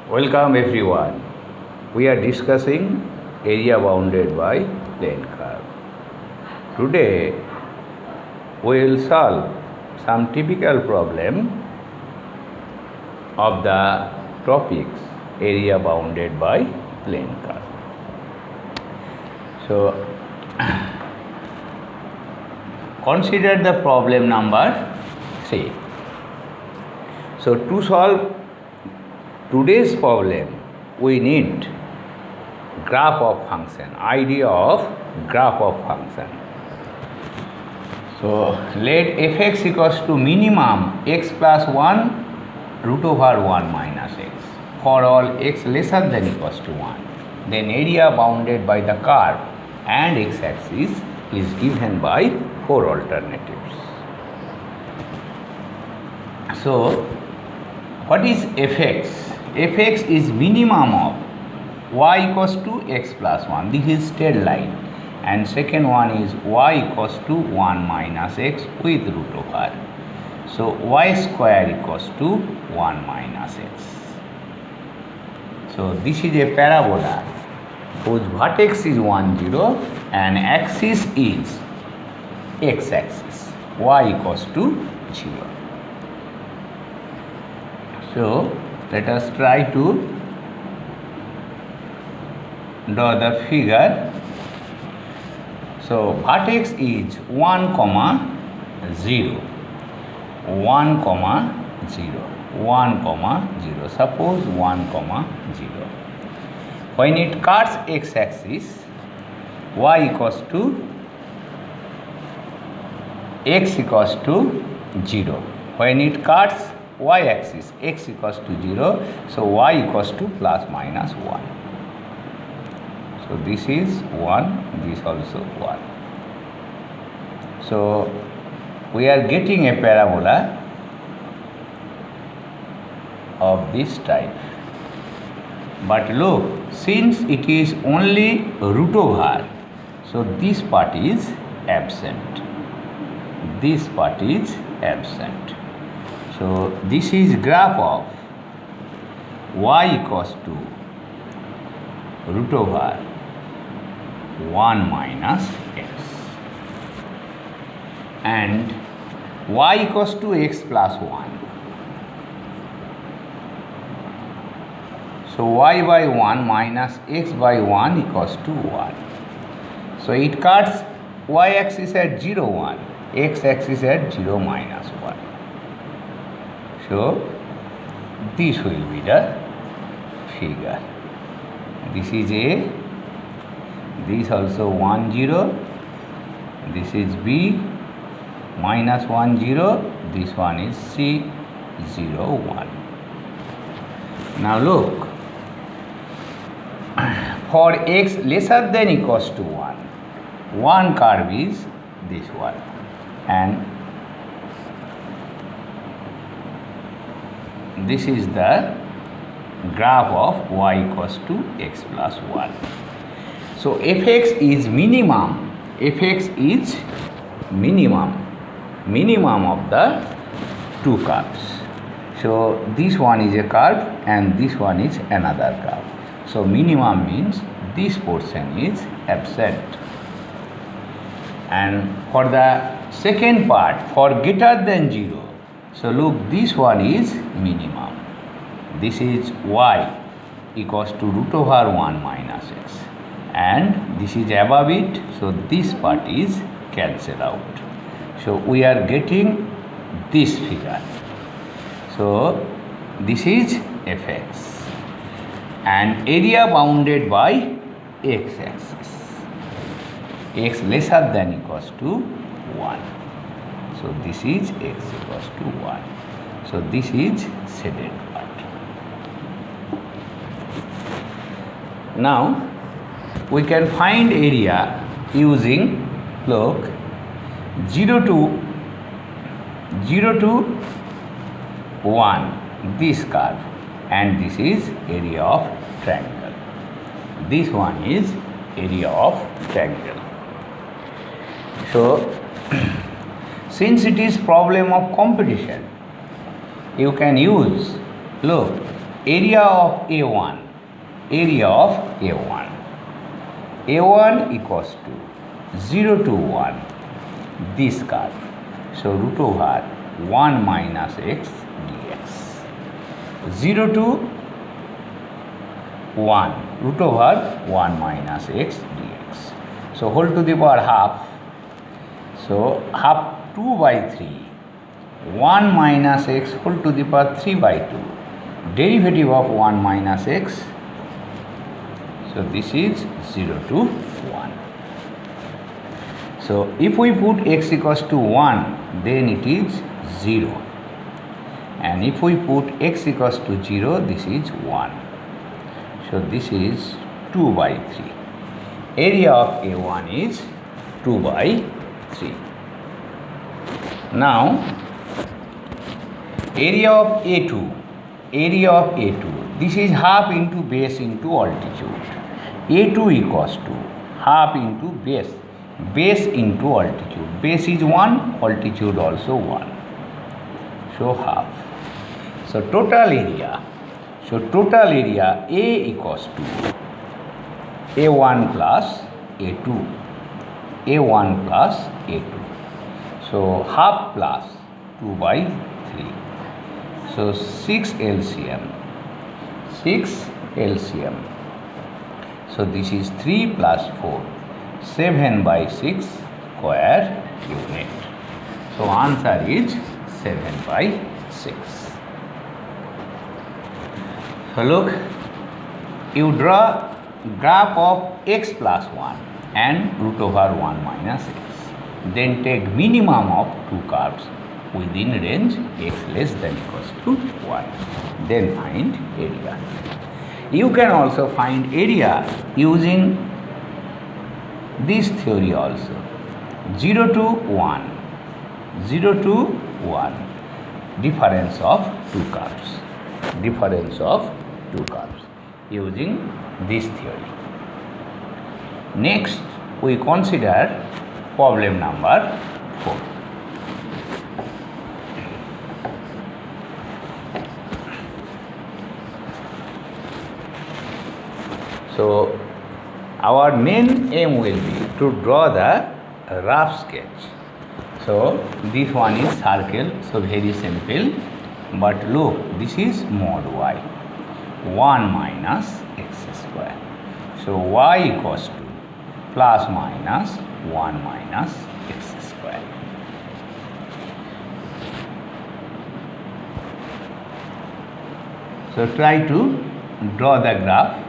Welcome everyone. We are discussing area bounded by plane curve. Today we will solve some typical problem of the topics area bounded by plane curve. So consider the problem number 3. So to solve today's problem, we need graph of function, idea of graph of function. So let fx equals to minimum x plus 1 root over 1 minus x for all x lesser than equals to 1. Then area bounded by the curve and x-axis is given by 4 alternatives. So what is fx? Fx is minimum of y equals to x plus 1. This is straight line. And second one is y equals to 1 minus x with root over. So y square equals to 1 minus x. So this is a parabola whose vertex is 1, 0 and axis is x-axis, y equals to 0. So let us try to draw the figure. So vertex is 1, 0, 1, 0, 1, 0. Suppose 1, 0. When it cuts x-axis, y equals to x equals to 0. When it cuts y-axis, x equals to 0, so y equals to plus minus 1. So this is 1, this also 1. So we are getting a parabola of this type. But look, since it is only root over, so this part is absent. This part is absent. So this is graph of y equals to root over 1 minus x and y equals to x plus 1. So y by 1 minus x by 1 equals to 1. So it cuts y-axis at 0, 1, x-axis at 0 minus 1. So this will be the figure. This is A, this also 1, 0, this is B, minus 1, 0, this one is C, 0, 1. Now look, for x lesser than equals to 1, one curve is this one and this is the graph of y equals to x plus 1. So fx is minimum, fx is minimum of the two curves. So this one is a curve and this one is another curve. So minimum means this portion is absent. And for the second part, for greater than 0, so look, this one is minimum. This is y equals to root over 1 minus x. And this is above it, so this part is cancelled out. So we are getting this figure. So this is fx. And area bounded by x-axis. X lesser than equals to 1. So this is x equals to 1. So this is shaded part. Now we can find area using, look, 0 to 1, this curve, and this is area of triangle. This one is area of triangle. So since it is problem of competition, you can use, look, area of A1, area of A1. A1 equals to 0 to 1, this curve. So root over 1 minus x dx. 0 to 1, root over 1 minus x dx. So whole to the power half. So half 2 by 3, 1 minus x whole to the power 3 by 2. Derivative of 1 minus x. So this is 0 to 1. So if we put x equals to 1, then it is 0. And if we put x equals to 0, this is 1. So this is 2 by 3. Area of A1 is 2 by 3. Now area of A2. Area of A2. This is half into base into altitude. A2 equals to half into base. Base into altitude. Base is 1, altitude also 1. So half. So total area. So total area A equals to A1 plus A2. A1 plus A2. So half plus 2 by 3. So 6 LCM. 6 LCM. So this is 3 plus 4. 7 by 6 square unit. So answer is 7 by 6. So look, you draw graph of x plus 1 and root over 1 minus x. Then take minimum of two curves within range x less than equals to 1. Then find area. You can also find area using this theory also. 0 to 1. 0 to 1. Difference of two curves. Difference of two curves using this theory. Next, we consider problem number 4. So our main aim will be to draw the rough sketch. So this one is circle, so very simple. But look, this is mod y. 1 minus x square. So y equals to plus minus 1 minus x square. So try to draw the graph.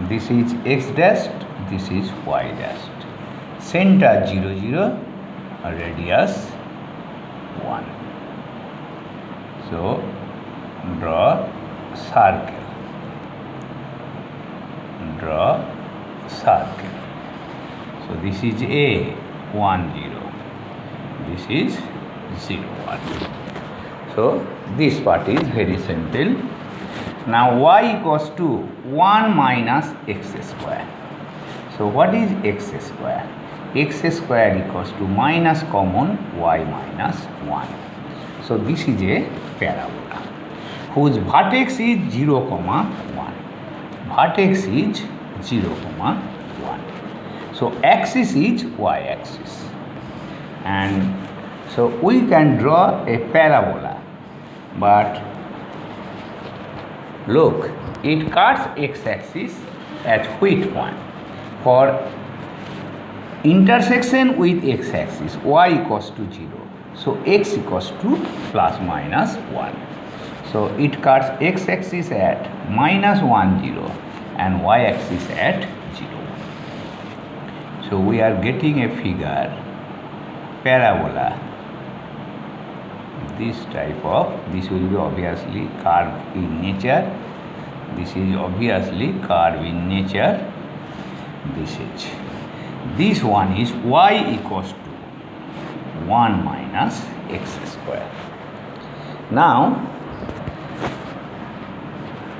This is x dashed, this is y dashed. Center 0, 0, radius 1. So draw circle. Draw circle. So this is A 1 0. This is 0 1. So this part is very simple. Now y equals to 1 minus x square. So what is x square? X square equals to minus common y minus 1. So this is a parabola whose vertex is 0, 1. Vertex is 0, 1. So axis is y axis. And so we can draw a parabola. But look, it cuts x-axis at which point? For intersection with x-axis, y equals to 0. So x equals to plus minus 1. So it cuts x-axis at minus 1 0 and y-axis at 0. So we are getting a figure, parabola. This type of, this will be obviously curve in nature. This is obviously curve in nature. This one is y equals to 1 minus x square. Now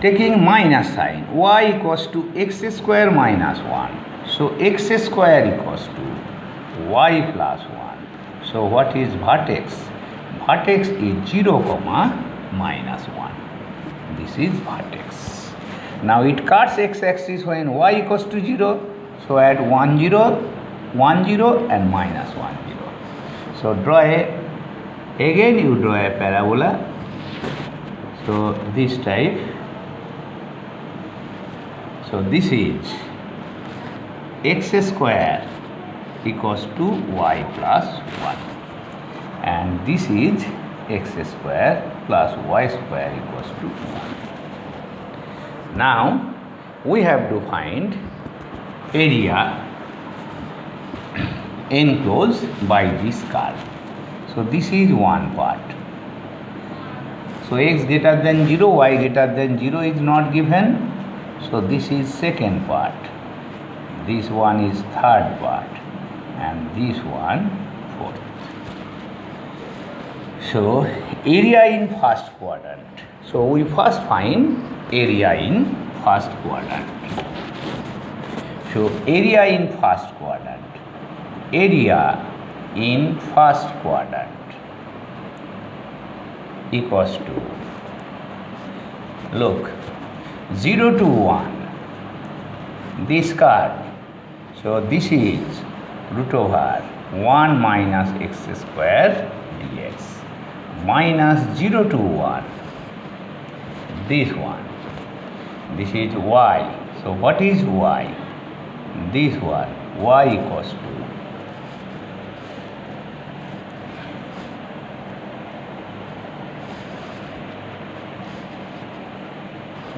taking minus sign, y equals to x square minus 1. So x square equals to y plus 1. So what is vertex? Vertex is 0, minus 1. This is vertex. Now it cuts x-axis when y equals to 0. So at 1 0, 1 0 and minus 1 0. So again you draw a parabola. So this type. So this is x square equals to y plus 1, and this is x square plus y square equals to 1. Now we have to find area enclosed by this curve. So this is one part. So x greater than 0, y greater than 0 is not given. So this is second part. This one is third part, and this one fourth. So area in first quadrant. So we first find area in first quadrant. So area in first quadrant. Area in first quadrant equals to, look, 0 to 1. This curve. So this is root over 1 minus x square dx minus 0 to 1. This one. This is y. So what is y? This one. Y equals to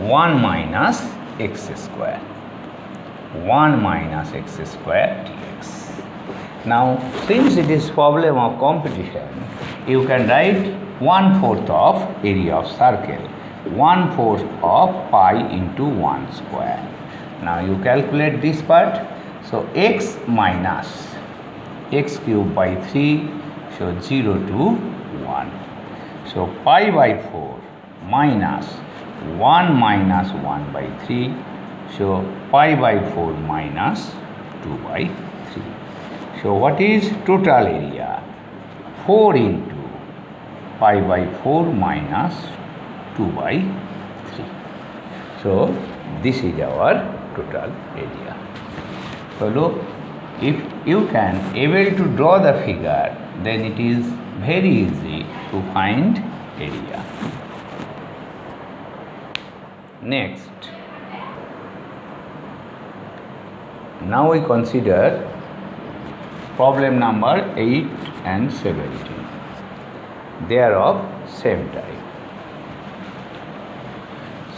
1 minus x square. 1 minus x square dx. Now, since it is problem of competition, you can write 1/4 of area of circle, 1/4 of pi into 1 square. Now you calculate this part. So x minus x cube by 3, so 0 to 1. So pi by 4 minus 1 minus 1 by 3. So pi by 4 minus 2 by 3. So what is total area? 4 into pi by 4 minus 2 by 3. So this is our total area. So look, if you can able to draw the figure, then it is very easy to find area. Next, now we consider problem number 8 and 17. They are of same type.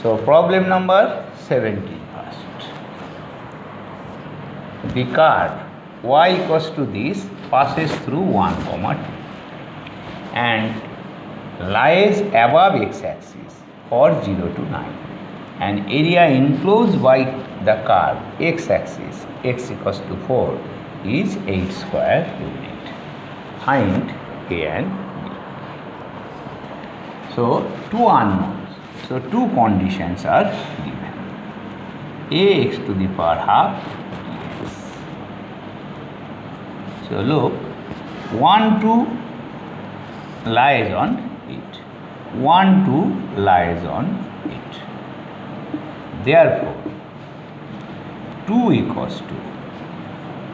So problem number 17 first. The curve y equals to this passes through 1, 2 and lies above x-axis for 0 to 9. And area enclosed by the curve x-axis, x equals to 4, is 8 square unit. Find A and B. So two unknowns. So two conditions are given. Ax to the power half dx. So look, 1 2 lies on it. 1 2 lies on it. Therefore, 2 equals to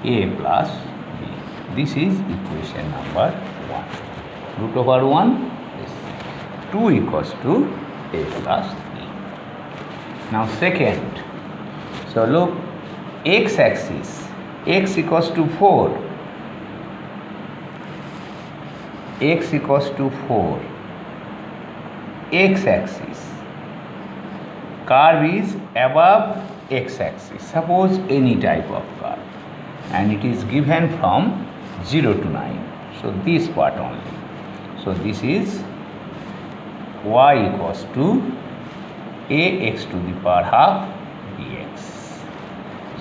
a plus b. This is equation number 1. Root over 1 is 2 equals to a plus b. Now second, so look, x-axis, x equals to 4. X equals to 4. X-axis. Curve is above x-axis. Suppose any type of curve. And it is given from 0 to 9. So this part only. So this is y equals to ax to the power half dx.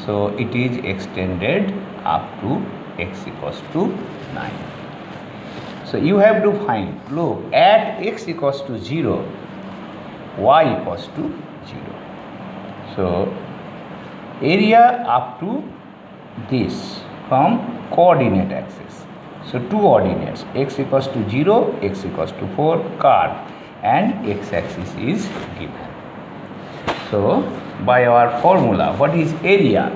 So it is extended up to x equals to 9. So you have to find, look, at x equals to 0, y equals to 0. So area up to this from coordinate axis. So two ordinates, x equals to 0, x equals to 4, curve. and x-axis is given. So by our formula, what is area?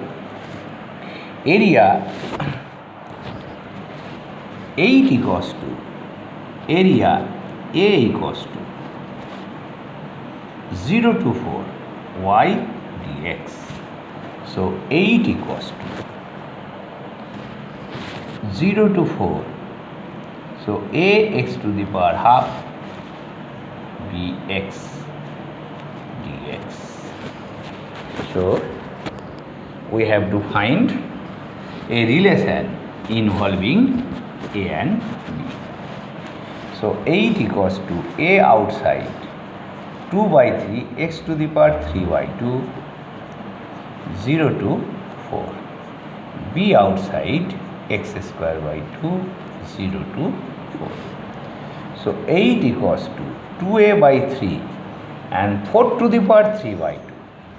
Area 8 equals to area A equals to 0 to 4 y dx. So 8 equals to 0 to 4. So a x to the power half bx dx. So we have to find a relation involving a and b. So 8 equals to a outside 2 by 3 x to the power 3 by 2 0 to 4, b outside x square by 2 0 to 4. So 8 equals to 2a by 3 and 4 to the power 3 by 2.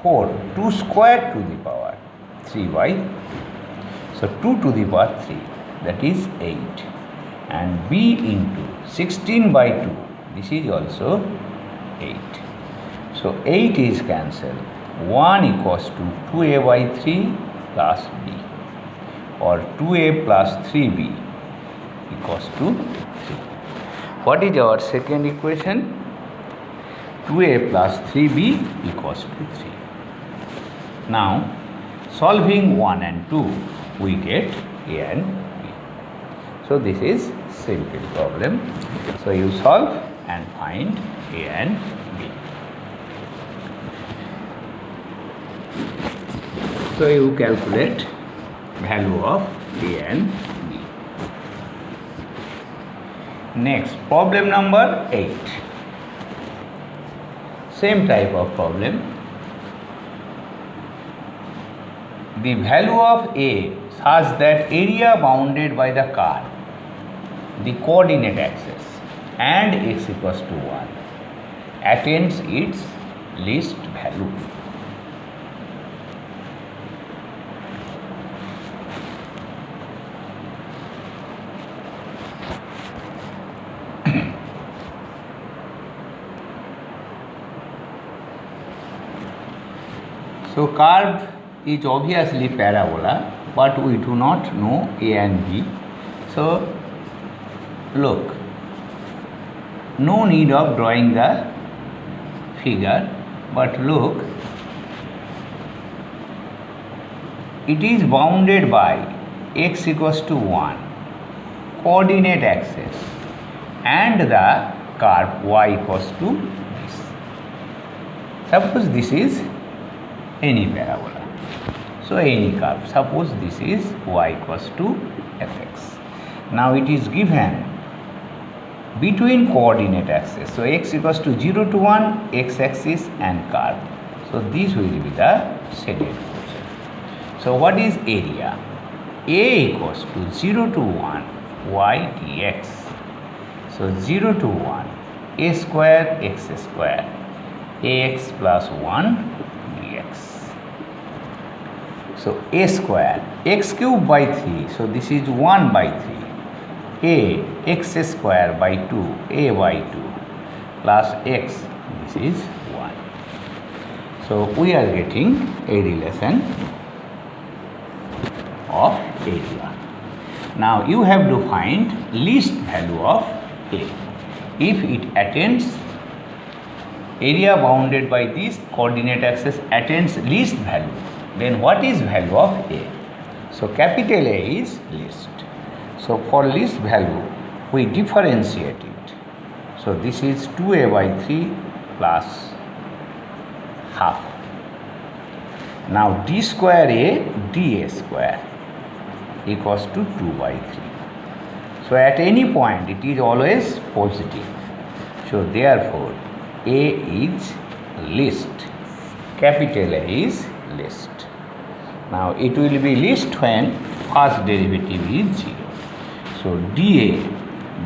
4, 2 square to the power 3 by 2. So 2 to the power 3, that is 8. And b into 16 by 2, this is also 8. So 8 is cancelled. 1 equals to 2a by 3 plus b, or 2a plus 3b equals to 3. What is our second equation? 2a plus 3b equals to 3. Now solving 1 and 2, we get a and b. So this is simple problem. So you solve and find a and b. So you calculate value of a and b. Next, problem number 8. Same type of problem. The value of a such that area bounded by the curve, the coordinate axis, and x equals to 1 attains its least value. So curve is obviously parabola, but we do not know a and b. So look, no need of drawing the figure, but look, it is bounded by x equals to 1 coordinate axis and the curve y equals to this. Suppose this is any parabola. So any curve. Suppose this is y equals to fx. Now it is given between coordinate axis. So x equals to 0 to 1, x-axis and curve. So this will be the shaded portion. So what is area? A equals to 0 to 1 y dx. So 0 to 1 a square x square ax plus 1 dx. So a square x cube by 3. So this is 1 by 3. A x square by 2 a by 2 plus x, this is 1. So we are getting a relation of area. Now you have to find least value of a. If it attains area bounded by this coordinate axis attains least value, then what is value of a? So capital A is least. So for least value we differentiate it. So this is 2a by 3 plus half. Now d square a dA square equals to 2 by 3. So at any point it is always positive. So therefore a is least. Capital A is least. Now it will be least when first derivative is 0. So dA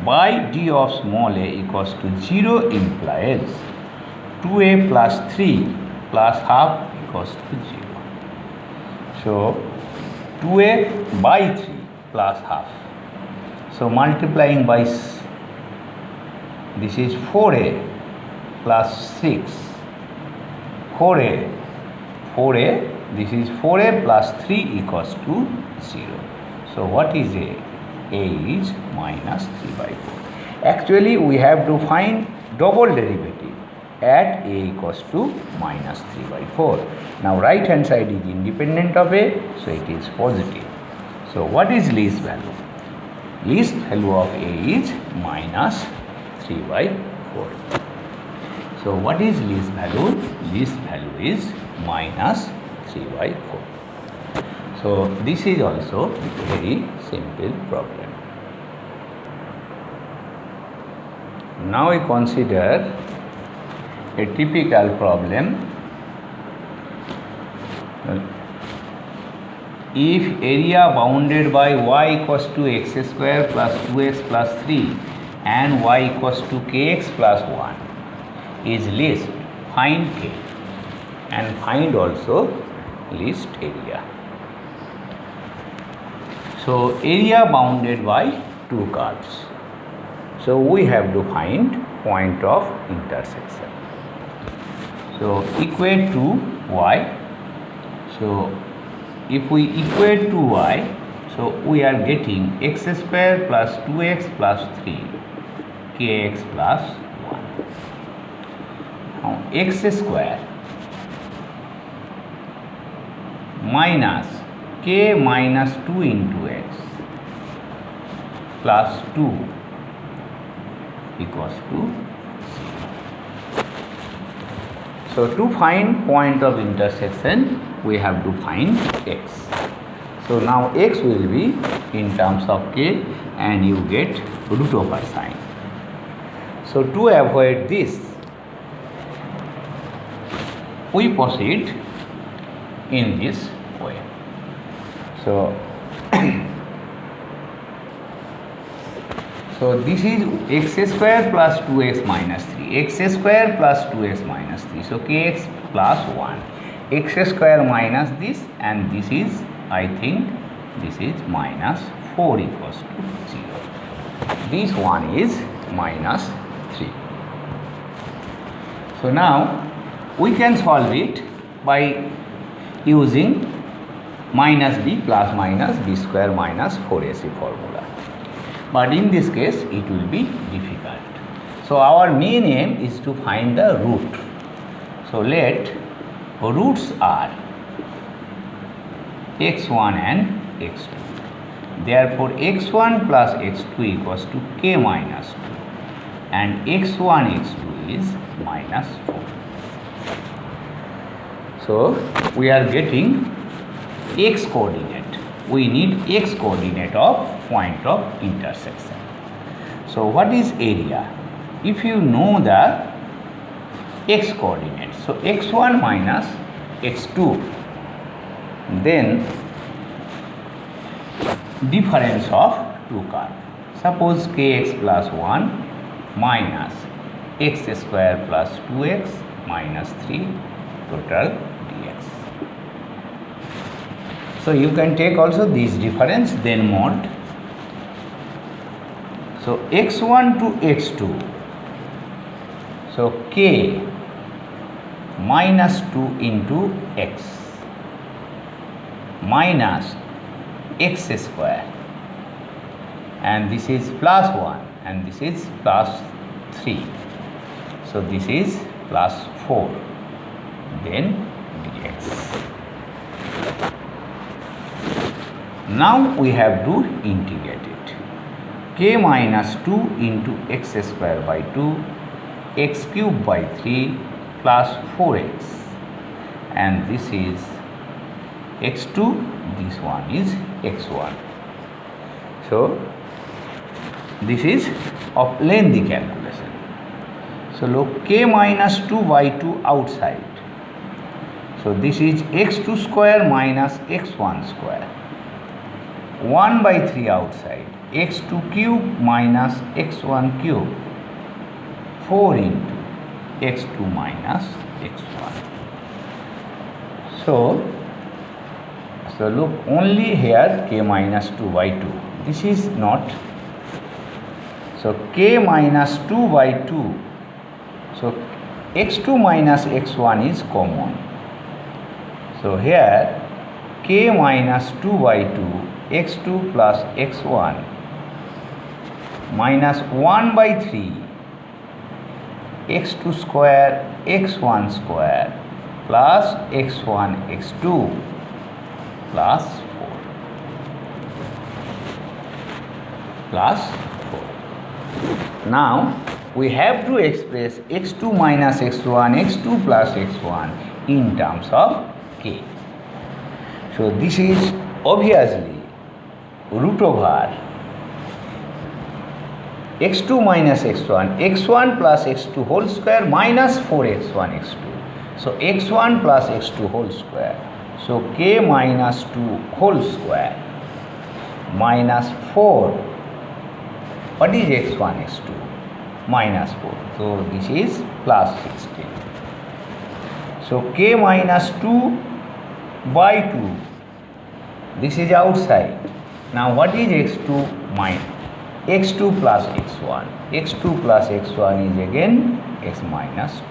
by d of small a equals to 0 implies 2a plus 3 plus half equals to 0. So 2a by 3 plus half. So multiplying by this is 4a plus 6, 4a, 4a, this is 4a plus 3 equals to 0. So what is a? A is minus 3 by 4. Actually we have to find double derivative at a equals to minus 3 by 4. Now right hand side is independent of a, so it is positive. So what is least value? Least value of a is minus 3 by 4. So what is least value? Least value is minus 3 by 4. So this is also very simple problem. Now we consider a typical problem. If area bounded by y equals to x square plus 2x plus 3 and y equals to kx plus 1 is least, find k and find also least area. So area bounded by two curves. So we have to find point of intersection. So equate to y. So if we equate to y, so we are getting x square plus 2x plus 3 kx plus 1. Now x square minus k minus 2 into x plus 2 equals to 0. So to find point of intersection, we have to find x. So now x will be in terms of k and you get root over sign. So to avoid this, we proceed in this way. So so this is x square plus 2x minus 3, x square plus 2x minus 3, so kx plus 1, x square minus this, and this is, I think, this is minus 4 equals to 0. This one is minus 3. So now we can solve it by using minus b plus minus b square minus 4ac formula. But in this case it will be difficult. So our main aim is to find the root. So let roots are x1 and x2. Therefore x1 plus x2 equals to k minus 2 and x1 x2 is minus 4. So we are getting x coordinate. We need x coordinate of point of intersection. So what is area? If you know the x coordinate, so x1 minus x2, then difference of two curves. Suppose kx plus 1 minus x square plus 2x minus 3 total dx. So you can take also this difference, then mod. So x1 to x2, so k minus 2 into x minus x square, and this is plus 1 and this is plus 3, so this is plus 4, then dx. Now we have to integrate it. K minus 2 into x square by 2, x cube by 3 plus 4x, and this is x2, this one is x1. So this is of lengthy calculation. So look, k minus 2 by 2 outside, so this is x2 square minus x1 square, 1 by 3 outside, x2 cube minus x1 cube, 4 into x2 minus x1. So look, only here k minus 2 by 2, this is not, so k minus 2 by 2, so x2 minus x1 is common. So here k minus 2 by 2 x2 plus x1 minus 1 by 3 x2 square x1 square plus x1 x2 plus 4 plus 4. Now we have to express x2 minus x1 x2 plus x1 in terms of k. So this is obviously root over x2 minus x1 x1 plus x2 whole square minus 4x1 x2. So x1 plus x2 whole square. So k minus 2 whole square minus 4. What is x1 x2? Minus 4. So this is plus 16. So k minus 2 by 2. This is outside. Now what is x2 minus? x2 plus x1. x2 plus x1 is again x minus 2.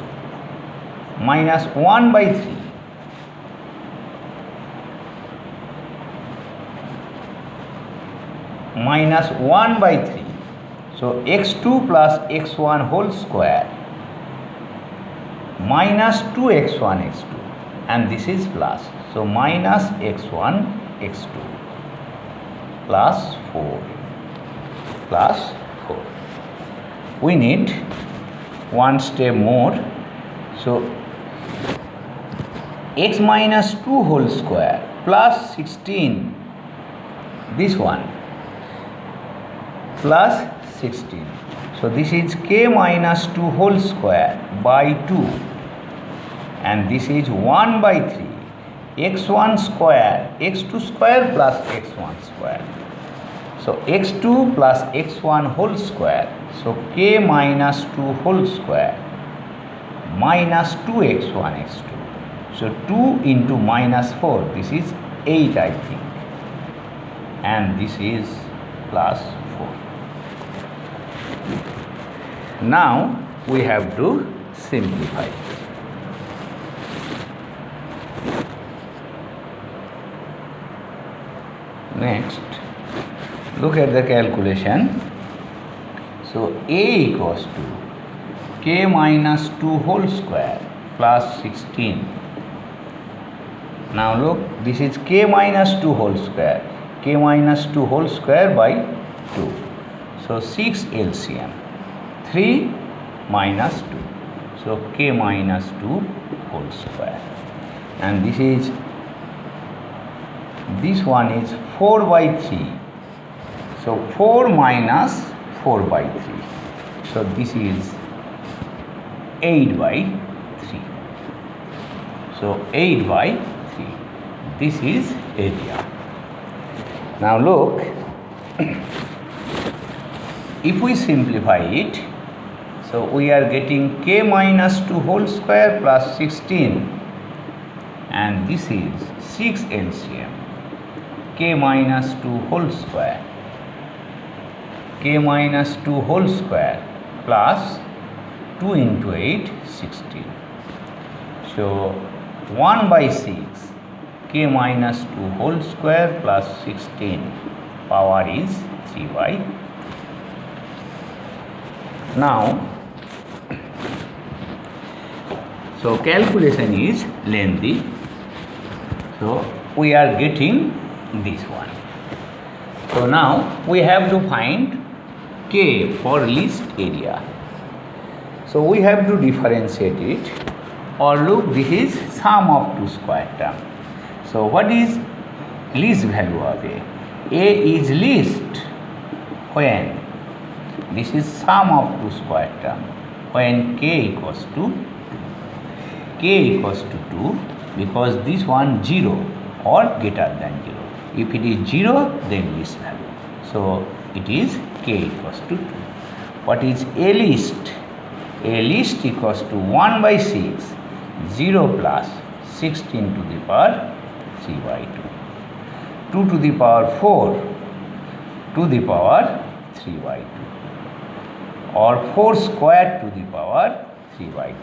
Minus 1 by 3. Minus 1 by 3. So x2 plus x1 whole square minus 2x1 x2, and this is plus. So minus x1 x2 plus 4 plus 4. We need one step more. So x minus 2 whole square plus 16, this one plus 16. So this is k minus 2 whole square by 2, and this is 1 by 3 x1 square x2 square plus x1 square. So x2 plus x1 whole square. So k minus 2 whole square minus 2x1 x2. So 2 into minus 4, this is 8 I think, and this is plus 4. Now we have to simplify. Next, look at the calculation. So a equals to k minus 2 whole square plus 16. Now look, this is k minus 2 whole square. K minus 2 whole square by 2. So 6 LCM. 3 minus 2. So k minus 2 whole square. And this one is 4 by 3. So 4 minus 4 by 3. So this is 8 by 3. So 8 by 3. This is area. Now look, if we simplify it, so we are getting k minus 2 whole square plus 16, and this is 6 LCM. K minus 2 whole square. K minus 2 whole square plus 2 into 8, 16. So 1 by 6 k minus 2 whole square plus 16 power is 3 by. Now, so calculation is lengthy. So we are getting this one. So now we have to find k for least area. So we have to differentiate it, or look, this is sum of two square term. So what is least value of a? A is least when this is sum of two square term, when k equals to 2. K equals to 2 because this one 0 or greater than 0. If it is 0, then least value. So it is k equals to 2. What is a least? A least equals to 1 by 6, 0 plus 16 to the power 3 by 2. 2 to the power 4 to the power 3 by 2, or 4 squared to the power 3 by 2.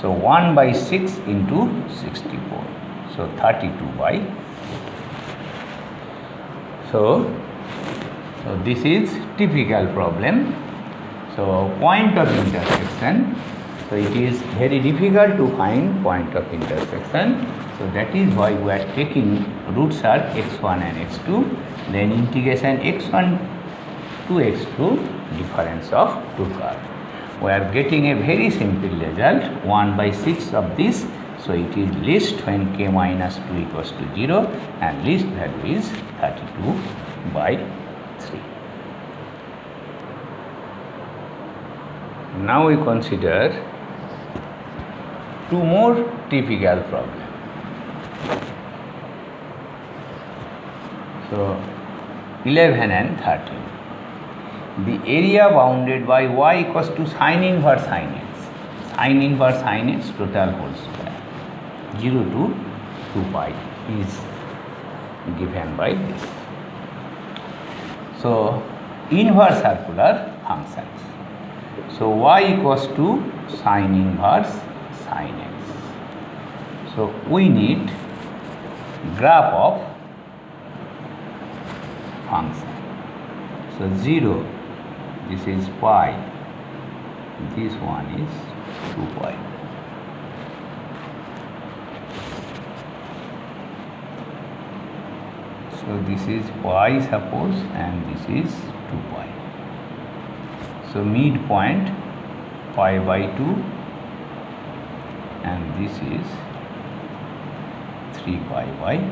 So 1 by 6 into 64. So 32 by. So this is typical problem. So point of intersection. So it is very difficult to find point of intersection. So that is why we are taking roots are x1 and x2. Then integration x1 to x2 difference of two curves. We are getting a very simple result 1 by 6 of this. So it is least when k minus 2 equals to 0 and least value is 32 by 3. Now we consider two more typical problems. So 11 and 13. The area bounded by y equals to sin inverse sin x. Sin inverse sin x total whole square 0 to 2 pi is given by this. So inverse circular functions. So y equals to sin inverse sin x. So we need graph of function. So 0, this is pi, this one is 2 pi. So this is pi suppose and this is 2 pi. So midpoint pi by 2 and this is 3 pi by 2.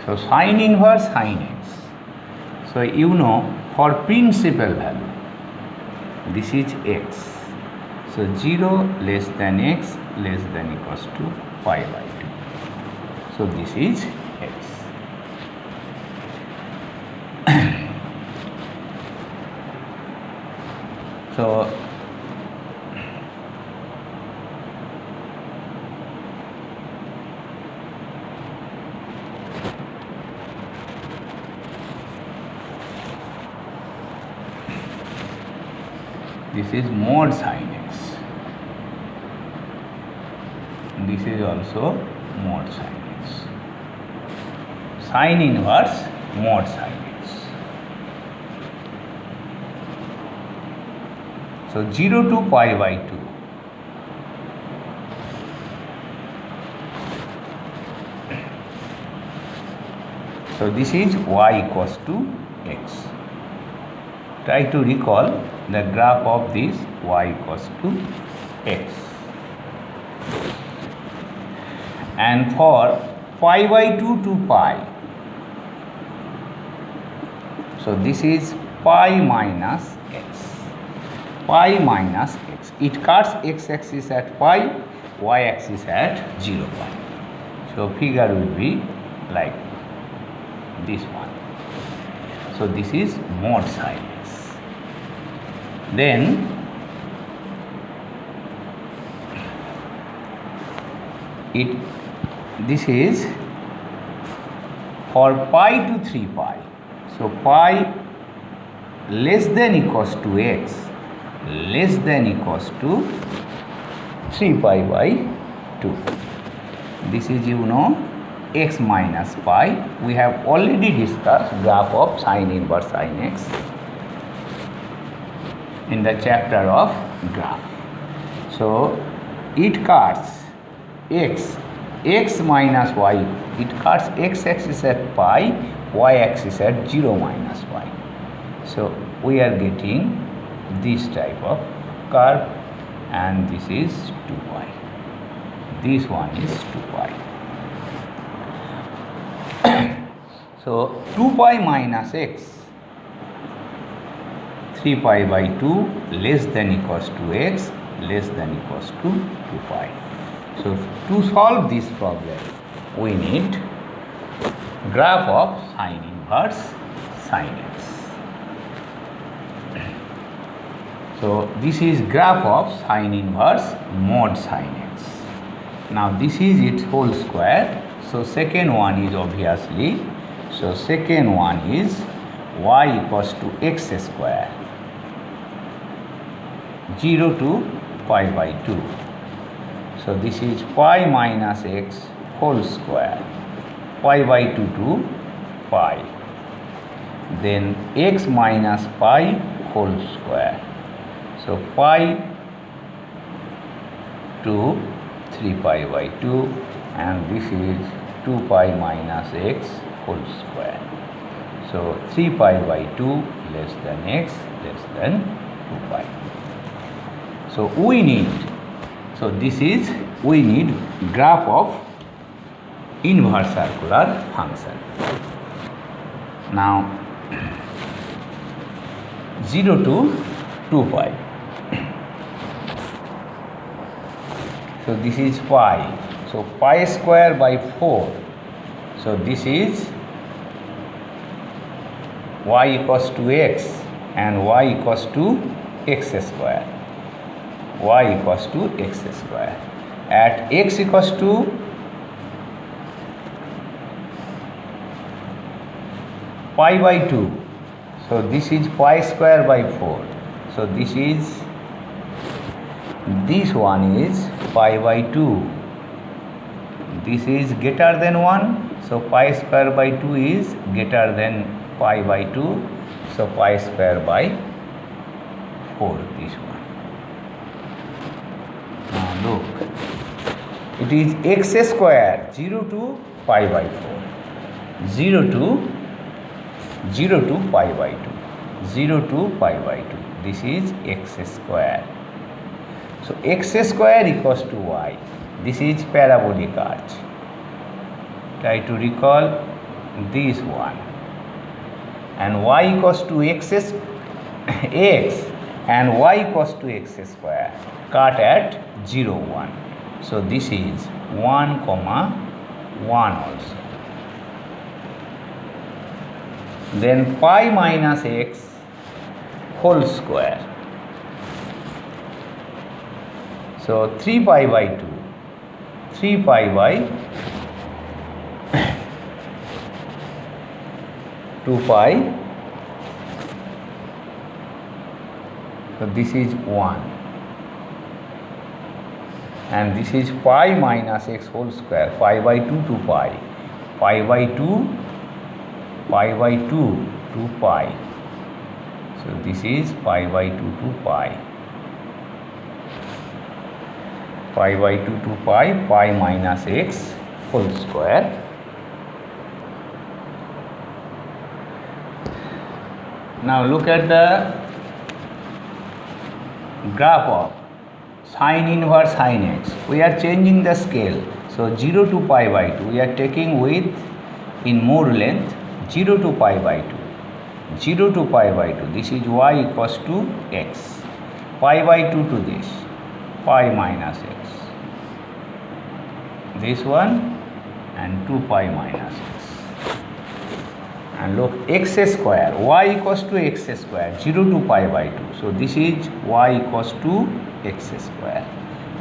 So sin inverse sin x. So you know for principal value this is x. So 0 less than x less than equals to pi by 2. So this is x. So this is mod sin x. This is also mod sin x. Sin inverse mod sin x. So 0 to pi by 2. So this is y equals to x. Try to recall the graph of this y equals to x. And for pi by 2 to pi, so this is pi minus x. Pi minus x. It cuts x-axis at pi, y-axis at 0 pi. So figure will be like this one. So this is mod sin x. Then this is for pi to 3 pi. So pi less than equals to x less than equals to 3 pi by 2. This is x minus pi. We have already discussed graph of sin inverse sin x in the chapter of graph. So it cuts x minus y. It cuts x-axis at pi, y-axis at 0 minus pi. So we are getting this type of curve and this is 2 pi. This one is 2 pi. So 2 pi minus x, 3 pi by 2 less than equals to x less than equals to 2 pi. So to solve this problem we need graph of sin inverse sin x. So this is graph of sin inverse mod sin x. Now this is its whole square. So second one is obviously, so second one is y equals to x square. 0 to pi by 2. So this is pi minus x whole square, pi by 2 to pi, then x minus pi whole square. So pi to 3 pi by 2, and this is 2 pi minus x whole square. So 3 pi by 2 less than x less than 2 pi. So we need graph of inverse circular function. Now 0 to 2 pi. So this is pi. So pi square by 4. So this is y equals to x and y equals to x square. Y equals to x square. At x equals to pi by 2. So this is pi square by 4. So this one is pi by 2. This is greater than 1. So pi square by 2 is greater than pi by 2. So pi square by 4, this one. Now look, it is x square 0 to pi by 4, 0 to pi by 2, 0 to pi by 2. This is x square. So x square equals to y. This is parabolic arch. Try to recall this one. And y equals to x and y equals to x square. Cut at 0, 1. So this is 1, 1 also. Then pi minus x whole square. So 3 pi by 2. 3 pi by 2 pi. So this is 1. And this is pi minus x whole square. Pi by 2 to pi. Pi by 2. Pi by 2 to pi. So this is pi by 2 to pi. Pi by 2 to pi, pi minus x whole square. Now look at the graph of sine inverse sine x. We are changing the scale. So 0 to pi by 2, we are taking width in more length, 0 to pi by 2. 0 to pi by 2, this is y equals to x. Pi by 2 to this, pi minus x. This one and 2 pi minus x. And look, x square, y equals to x square, 0 to pi by 2. So this is y equals to x square.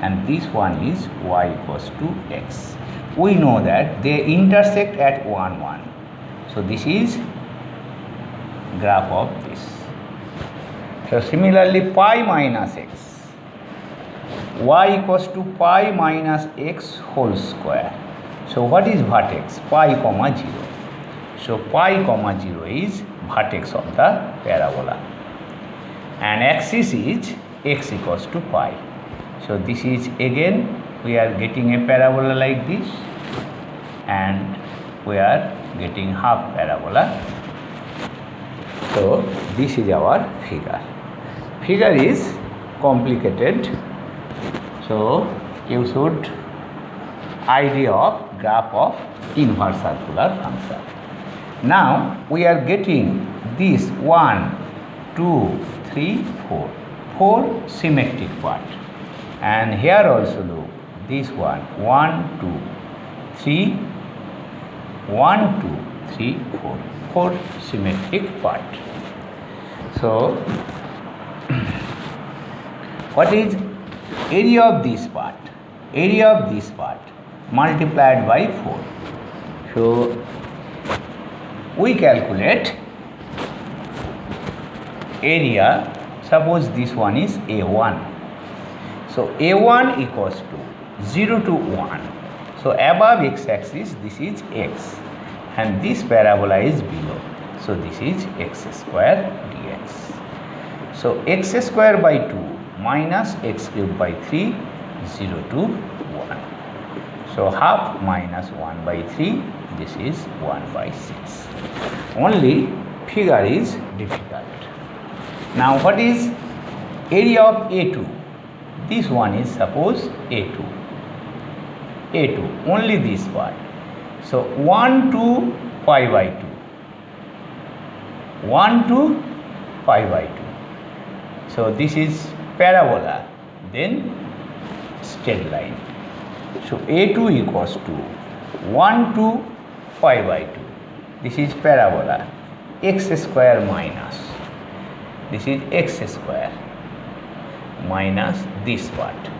And this one is y equals to x. We know that they intersect at 1, 1. So this is graph of this. So similarly, pi minus x, y equals to pi minus x whole square. So what is vertex? Pi comma 0. So pi comma 0 is vertex of the parabola. And axis is x equals to pi. So this is again we are getting a parabola like this, and we are getting half parabola. So this is our figure. Figure is complicated. So you should idea of graph of inverse circular function. Now we are getting this 1, 2, 3, 4. 4 symmetric part. And here also look, this one, 1, 2, 3, 1, 2, 3, 4. 4 symmetric part. So what is area of this part? Area of this part multiplied by 4. So we calculate area, Suppose this one is a1. So a1 equals to 0 to 1. So above x-axis this is x and this parabola is below. So this is x square dx. So x square by 2 minus x cube by 3, 0 to 1. So half minus 1 by 3, this is 1 by 6. Only figure is difficult. Now what is area of A2? This one is suppose A2. A2, only this part. So 1 to pi by 2. 1 to pi by 2. So this is parabola, then straight line. So A2 equals to 1 to pi by 2. This is parabola. X square minus. This is x square minus this part.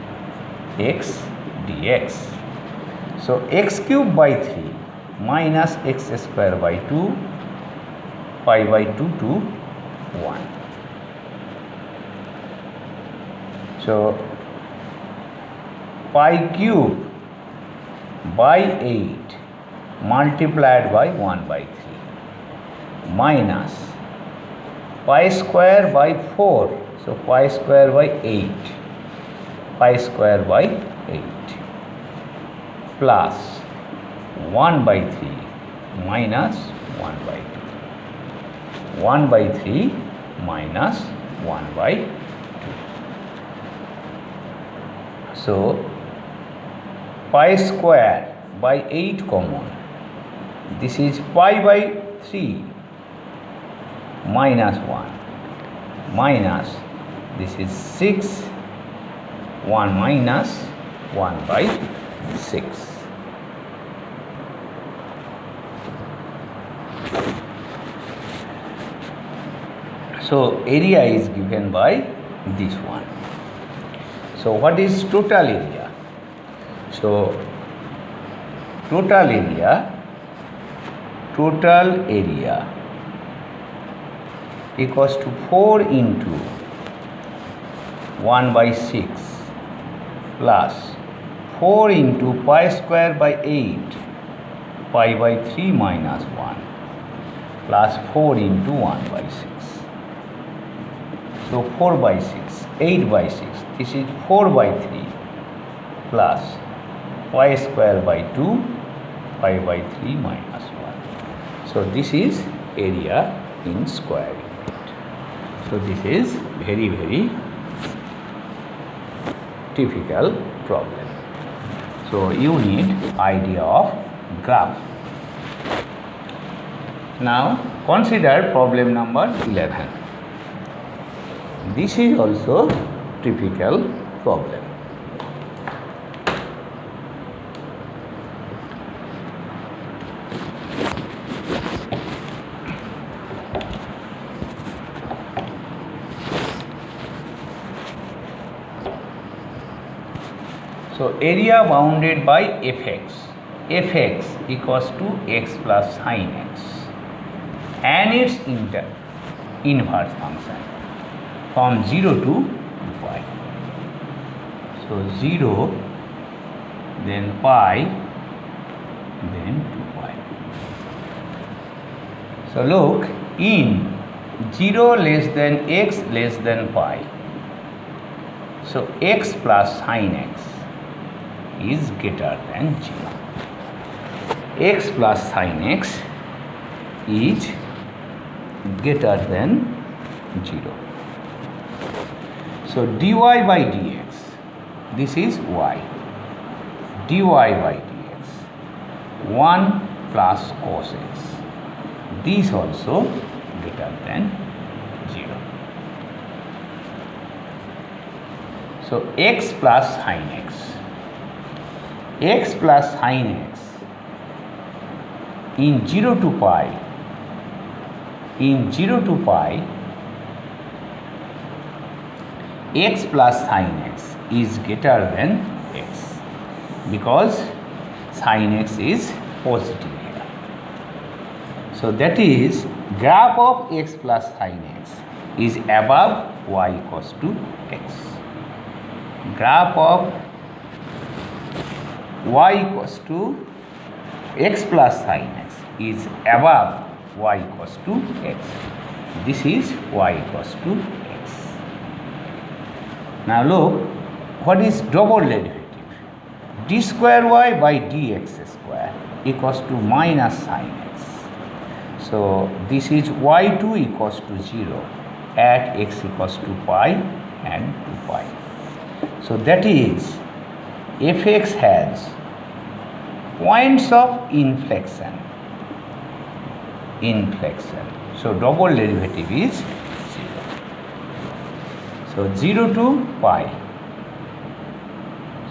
X dx. So x cube by 3 minus x square by 2, pi by 2 to 1. So pi cube by 8 multiplied by 1 by 3 minus pi square by 4. So pi square by 8. Pi square by 8 plus 1 by 3 minus 1 by 2. 1 by 3 minus 1 by 2. So pi square by 8 common. This is pi by 3 minus 1 minus this is 6, 1 minus 1 by 6. So area is given by this one. So what is total area? So total area equals to 4 into 1 by 6 plus 4 into pi square by 8 pi by 3 minus 1 plus 4 into 1 by 6. So 4 by 6, 8 by 6, this is 4 by 3 plus pi square by 2 pi by 3 minus 1. So this is area in square unit. So this is very, very typical problem. So you need idea of graph. Now consider problem number 11. This is also typical problem. So area bounded by fx. Fx equals to x plus sin x and its inverse function from 0 to pi. So 0, then pi, then 2pi. So look, in 0 less than x less than pi. So x plus sin x is greater than 0. X plus sin x is greater than 0. So dy by dx, this is y. Dy by dx, 1 plus cos x. This also greater than 0. So x plus sin x. X plus sin x in 0 to pi, x plus sin x is greater than x because sin x is positive here. So that is graph of x plus sin x is above y equals to x. Graph of y equals to x plus sin x is above y equals to x. This is y equals to x. Now look, what is double derivative? D square y by dx square equals to minus sin x. So this is y2 equals to 0 at x equals to pi and 2 pi. So that is fx has points of inflection. So double derivative is 0. So 0 to pi.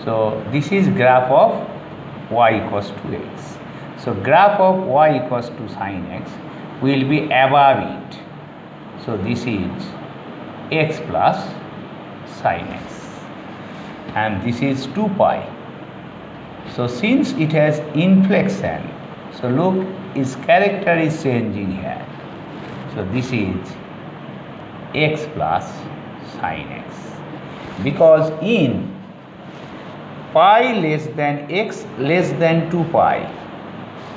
So this is graph of y equals to x. So graph of y equals to sin x will be above it. So this is x plus sin x. And this is 2 pi. So since it has inflection, so look, its character is changing here. So this is x plus sin x. Because in pi less than x less than 2 pi,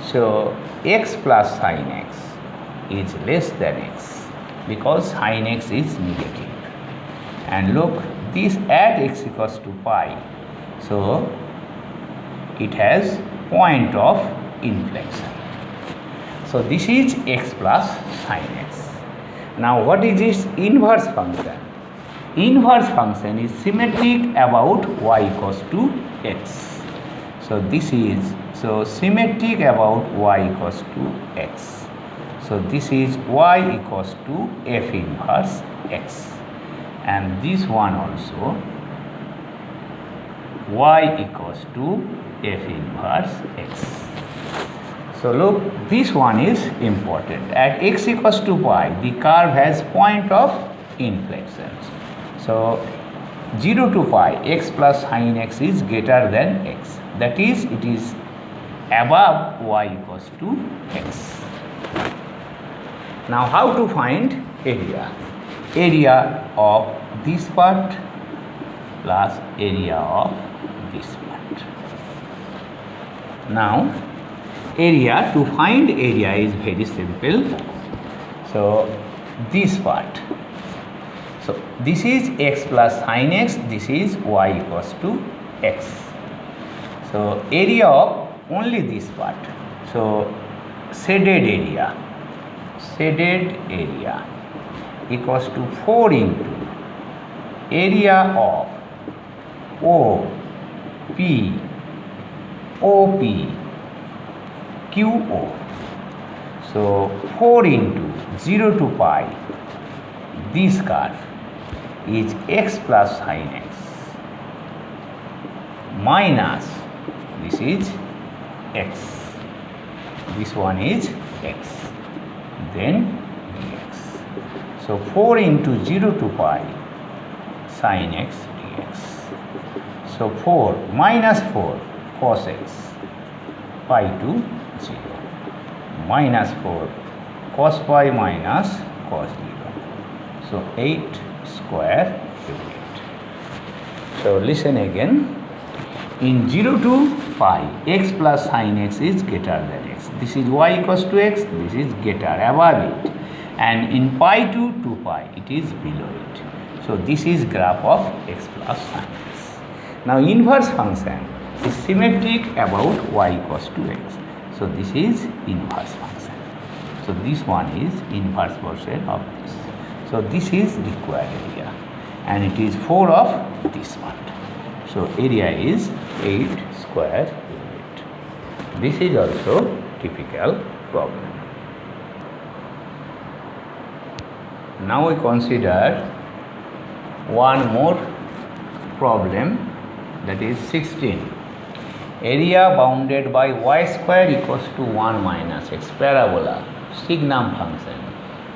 so x plus sin x is less than x because sin x is negative. And look, this at x equals to pi, so it has point of inflection. So this is x plus sin x. Now what is its inverse function? Inverse function is symmetric about y equals to x. So this is symmetric about y equals to x. So this is y equals to f inverse x. And this one also y equals to f inverse x. So look, this one is important. At x equals to pi, the curve has point of inflections. So 0 to pi, x plus sin x is greater than x. That is, it is above y equals to x. Now how to find area? Area of this part plus area of this part. Now area, to find area is very simple. So this part, so this is x plus sin x, this is y equals to x. So area of only this part, so shaded area equals to 4 into area of OP QO. So 4 into 0 to pi, this curve is x plus sin x minus this is x, this one is x, then dx. So 4 into 0 to pi sin x dx. So 4 minus 4 cos x pi to 0 minus 4 cos pi minus cos 0. So 8 square unit. So listen again. In 0 to pi, x plus sin x is greater than x. This is y equals to x, this is greater, above it. And in pi to 2 pi, it is below it. So this is graph of x plus sin x. Now inverse function is symmetric about y equals to x. So this is inverse function. So this one is inverse version of this. So this is required area and it is 4 of this part. So area is 8 square unit. This is also typical problem. Now we consider one more problem, that is 16. Area bounded by y square equals to 1 minus x parabola signum function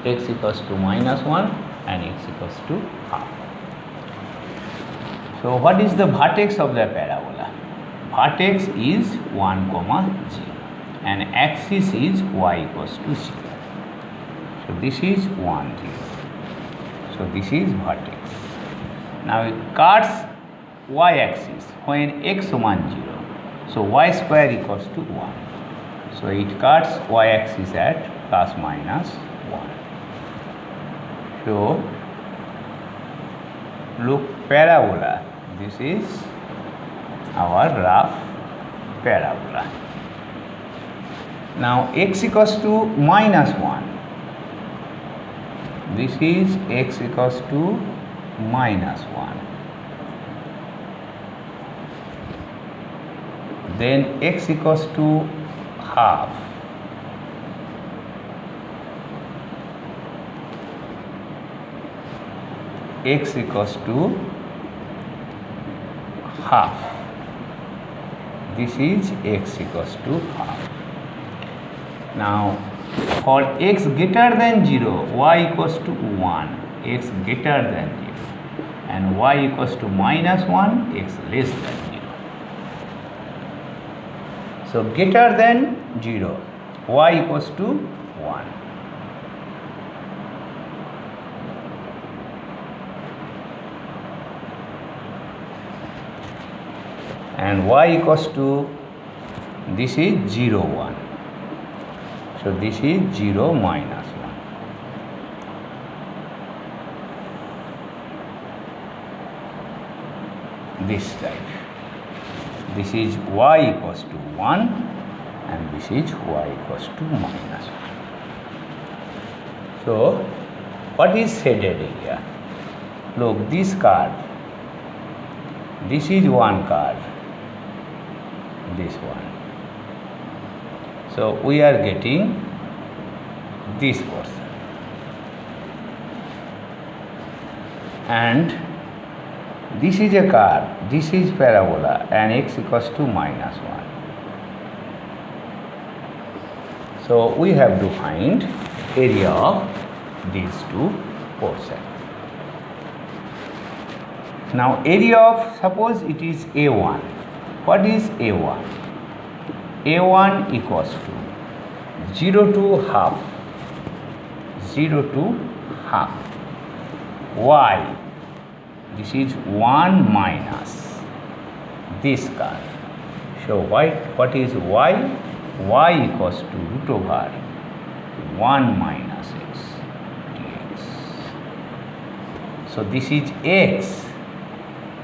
x equals to minus 1 and x equals to half. So what is the vertex of the parabola? Vertex is 1, 0 and axis is y equals to 0. So this is 1, 0. So this is vertex. Now it cuts y-axis when x sum 0. So y square equals to 1. So it cuts y-axis at plus minus 1. So look, parabola. This is our rough parabola. Now x equals to minus 1. This is x equals to minus 1. Then x equals to half. X equals to half. This is x equals to half. Now for x greater than 0, y equals to 1, x greater than 0, and y equals to minus 1, x less than 0. So greater than 0, y equals to 1. And y equals to, this is 0, 1. So this is 0 minus 1. This type. This is y equals to 1 and this is y equals to minus 1. So what is shaded area? Look, this curve. This is one curve. This one. So we are getting this portion, and this is a curve, this is parabola, and x equals to minus 1. So we have to find area of these two portions. Now area of, suppose it is A1. What is A1? A1 equals to 0 to half, 0 to half, y, this is 1 minus this curve. So what is y? Y equals to root over 1 minus x dx. So this is x,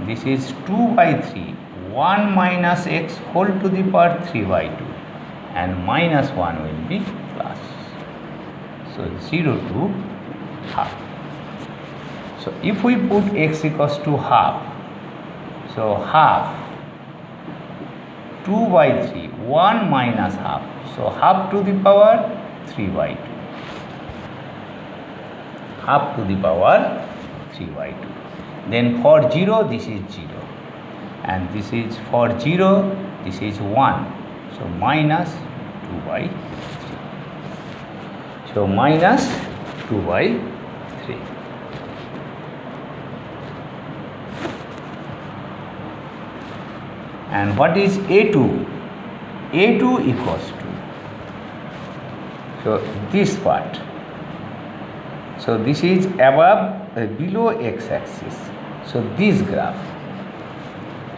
this is 2 by 3. 1 minus x whole to the power 3 by 2, and minus 1 will be plus. So 0 to half. So if we put x equals to half, so half 2 by 3, 1 minus half, so half to the power 3 by 2. Half to the power 3 by 2. Then for 0, this is 0. And this is for 0, this is 1. So minus 2 by 3. So minus 2 by 3. And what is A2? A2 equals to, so this part. So this is above, below x-axis. So this graph.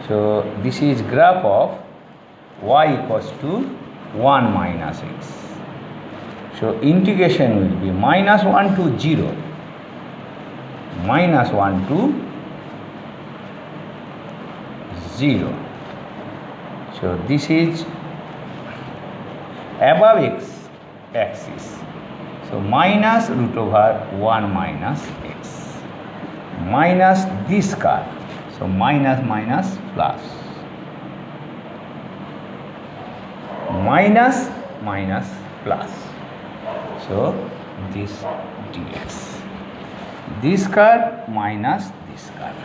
So this is graph of y equals to 1 minus x. So integration will be minus 1 to 0, minus 1 to 0. So this is above x axis. So minus root over 1 minus x, minus this curve. So minus minus plus, minus minus plus. So this dx, this curve minus this curve.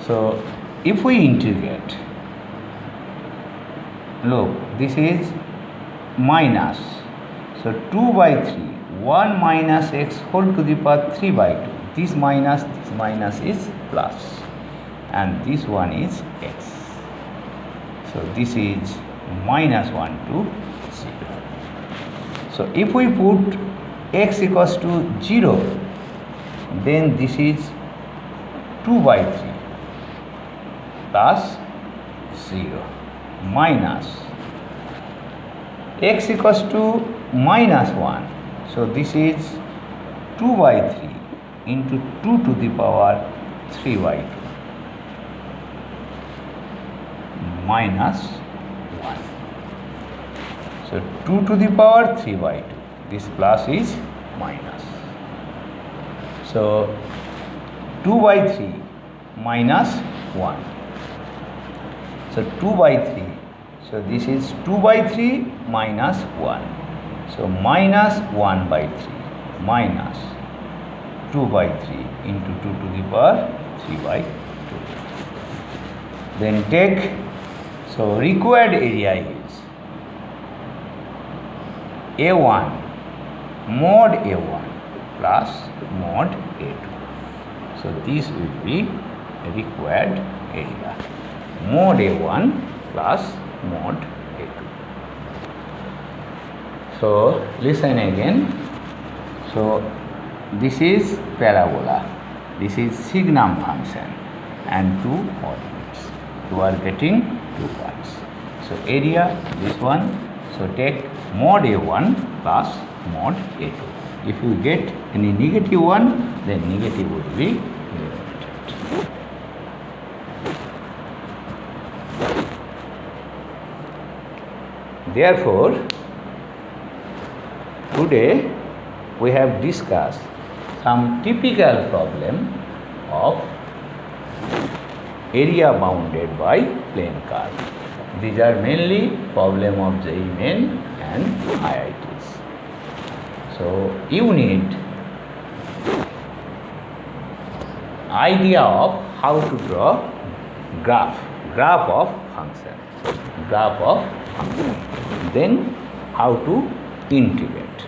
So if we integrate, look, this is minus, so 2 by 3, 1 minus x whole to the power 3 by 2. This minus is plus, and this one is x. So this is minus 1 to 0. So if we put x equals to 0, then this is 2 by 3 plus 0 minus x equals to minus 1. So this is 2 by 3 into 2 to the power 3 by 2 minus 1. So 2 to the power 3 by 2. This plus is minus. So 2 by 3 minus 1. So 2 by 3. So this is 2 by 3 minus 1. So minus 1 by 3 minus 2 by 3 into 2 to the power 3 by 2. Then take, so required area is A1 mod A1 plus mod A2. So this will be required area, mod A1 plus mod A2. So listen again. So this is parabola, this is signum function and two coordinates. You are getting two parts. So area this one. So take mod A1 plus mod A2. If you get any negative one, then negative would be eliminated. Therefore, today we have discussed some typical problem of area bounded by plane curve. These are mainly problem of JEE Main and IITs. So you need idea of how to draw graph of function, then how to integrate.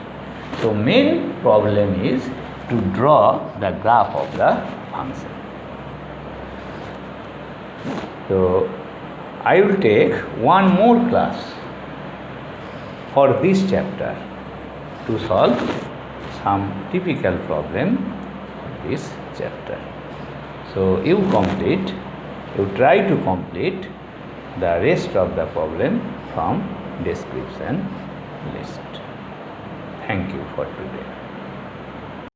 So main problem is to draw the graph of the function. So I will take one more class for this chapter to solve some typical problem of this chapter. So you try to complete the rest of the problem from description list. Thank you for today.